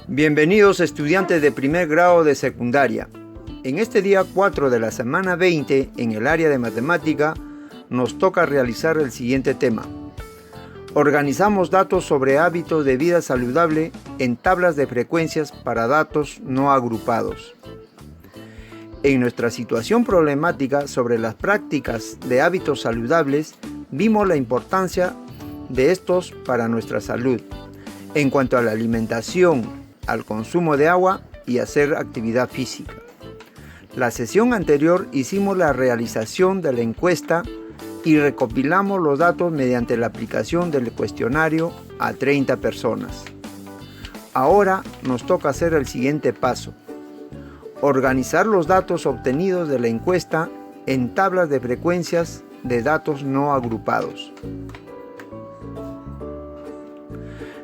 Bienvenidos estudiantes de primer grado de secundaria. En este día 4 de la semana 20 en el área de matemática nos toca realizar el siguiente tema. Organizamos datos sobre hábitos de vida saludable en tablas de frecuencias para datos no agrupados. En nuestra situación problemática sobre las prácticas de hábitos saludables, vimos la importancia de estos para nuestra salud, en cuanto a la alimentación, al consumo de agua y hacer actividad física. La sesión anterior hicimos la realización de la encuesta y recopilamos los datos mediante la aplicación del cuestionario a 30 personas. Ahora nos toca hacer el siguiente paso: organizar los datos obtenidos de la encuesta en tablas de frecuencias de datos no agrupados.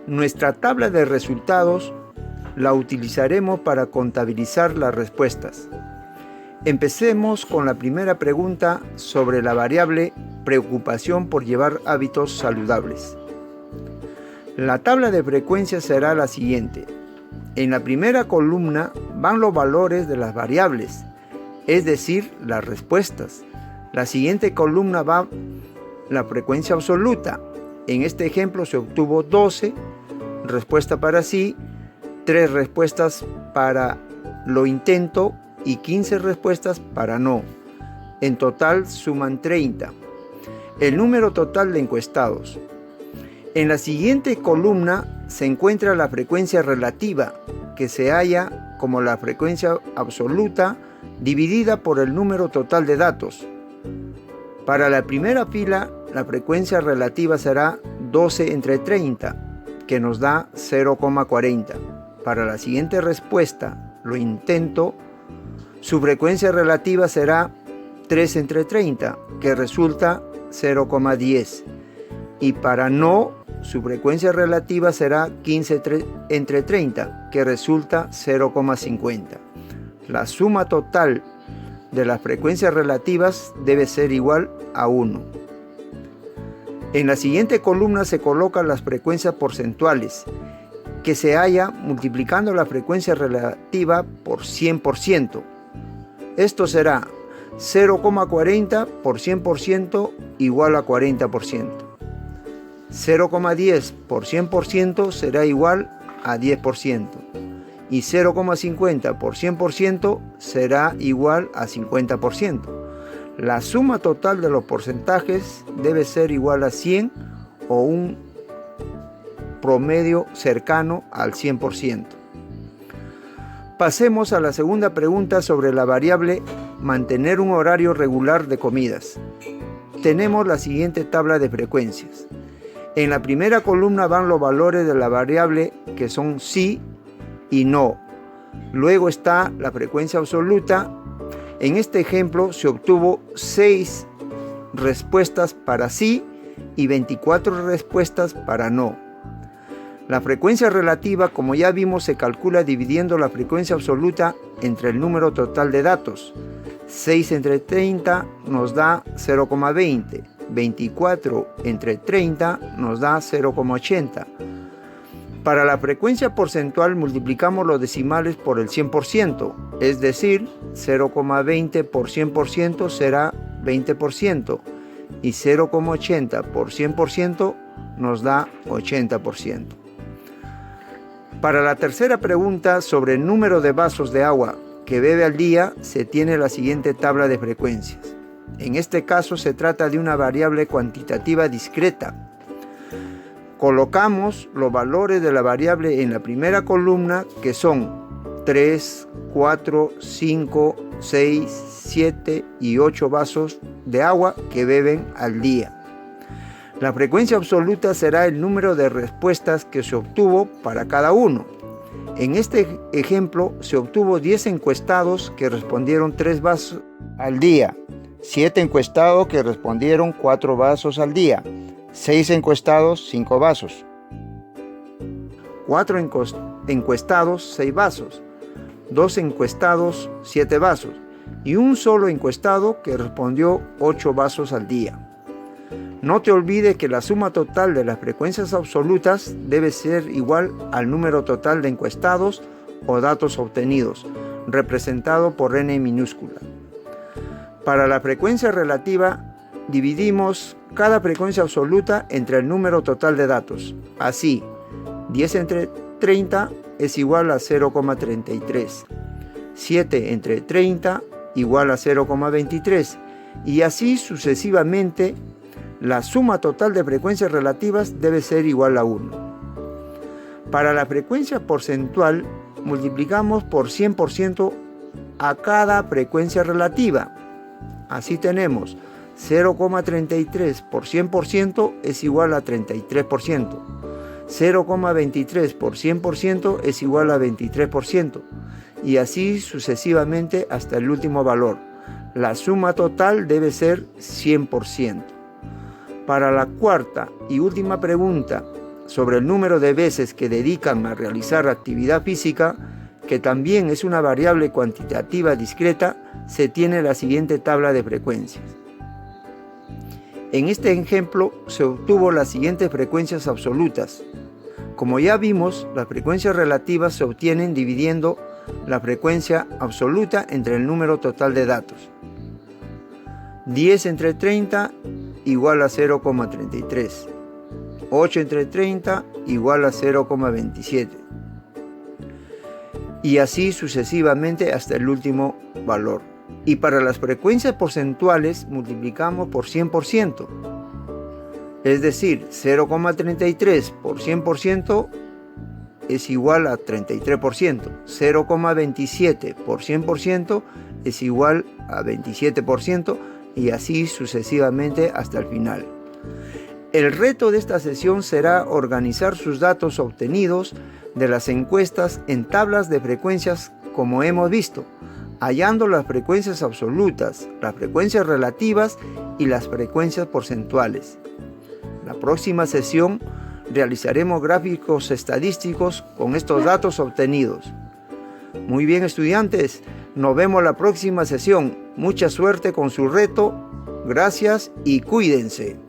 Nuestra tabla de resultados la utilizaremos para contabilizar las respuestas. Empecemos con la primera pregunta sobre la variable preocupación por llevar hábitos saludables. La tabla de frecuencias será la siguiente. En la primera columna van los valores de las variables, es decir, las respuestas. La siguiente columna va la frecuencia absoluta. En este ejemplo se obtuvo 12, respuesta para sí, 3 respuestas para lo intento y 15 respuestas para no. En total suman 30. El número total de encuestados. En la siguiente columna se encuentra la frecuencia relativa, que se halla como la frecuencia absoluta dividida por el número total de datos. Para la primera fila, la frecuencia relativa será 12 entre 30, que nos da 0,40. Para la siguiente respuesta, lo intento, su frecuencia relativa será 3 entre 30, que resulta 0,10. Y para no, su frecuencia relativa será 15 entre 30, que resulta 0,50. La suma total de las frecuencias relativas debe ser igual a 1. En la siguiente columna se colocan las frecuencias porcentuales, que se halla multiplicando la frecuencia relativa por 100%. Esto será 0,40 por 100% igual a 40%. 0,10 por 100% será igual a 10%. Y 0,50 por 100% será igual a 50%. La suma total de los porcentajes debe ser igual a 100 o un promedio cercano al 100%. Pasemos a la segunda pregunta sobre la variable mantener un horario regular de comidas. Tenemos la siguiente tabla de frecuencias. En la primera columna van los valores de la variable que son sí y no. Luego está la frecuencia absoluta. En este ejemplo se obtuvo 6 respuestas para sí y 24 respuestas para no. La frecuencia relativa, como ya vimos, se calcula dividiendo la frecuencia absoluta entre el número total de datos. 6 entre 30 nos da 0,20. 24 entre 30 nos da 0,80. Para la frecuencia porcentual multiplicamos los decimales por el 100%, es decir, 0,20 por 100% será 20% y 0,80 por 100% nos da 80%. Para la tercera pregunta sobre el número de vasos de agua que bebe al día, se tiene la siguiente tabla de frecuencias. En este caso se trata de una variable cuantitativa discreta. Colocamos los valores de la variable en la primera columna, que son 3, 4, 5, 6, 7 y 8 vasos de agua que beben al día. La frecuencia absoluta será el número de respuestas que se obtuvo para cada uno. En este ejemplo se obtuvo 10 encuestados que respondieron 3 vasos al día, 7 encuestados que respondieron 4 vasos al día, 6 encuestados 5 vasos, 4 encuestados 6 vasos, 2 encuestados 7 vasos y un solo encuestado que respondió 8 vasos al día. No te olvides que la suma total de las frecuencias absolutas debe ser igual al número total de encuestados o datos obtenidos, representado por n minúscula. Para la frecuencia relativa, dividimos cada frecuencia absoluta entre el número total de datos. Así, 10 entre 30 es igual a 0,33, 7 entre 30 igual a 0,23 y así sucesivamente. La suma total de frecuencias relativas debe ser igual a 1. Para la frecuencia porcentual, multiplicamos por 100% a cada frecuencia relativa. Así tenemos 0,33 por 100% es igual a 33%. 0,23 por 100% es igual a 23%. Y así sucesivamente hasta el último valor. La suma total debe ser 100%. Para la cuarta y última pregunta sobre el número de veces que dedican a realizar actividad física, que también es una variable cuantitativa discreta, se tiene la siguiente tabla de frecuencias. En este ejemplo se obtuvo las siguientes frecuencias absolutas. Como ya vimos, las frecuencias relativas se obtienen dividiendo la frecuencia absoluta entre el número total de datos. 10 entre 30 igual a 0,33. 8 entre 30 igual a 0,27. Y así sucesivamente hasta el último valor. Y para las frecuencias porcentuales multiplicamos por 100%. Es decir, 0,33 por 100% es igual a 33%. 0,27 por 100% es igual a 27%. Y así sucesivamente hasta el final. El reto de esta sesión será organizar sus datos obtenidos de las encuestas en tablas de frecuencias como hemos visto, hallando las frecuencias absolutas, las frecuencias relativas y las frecuencias porcentuales. La próxima sesión realizaremos gráficos estadísticos con estos datos obtenidos. Muy bien, estudiantes, nos vemos la próxima sesión. Mucha suerte con su reto. Gracias y cuídense.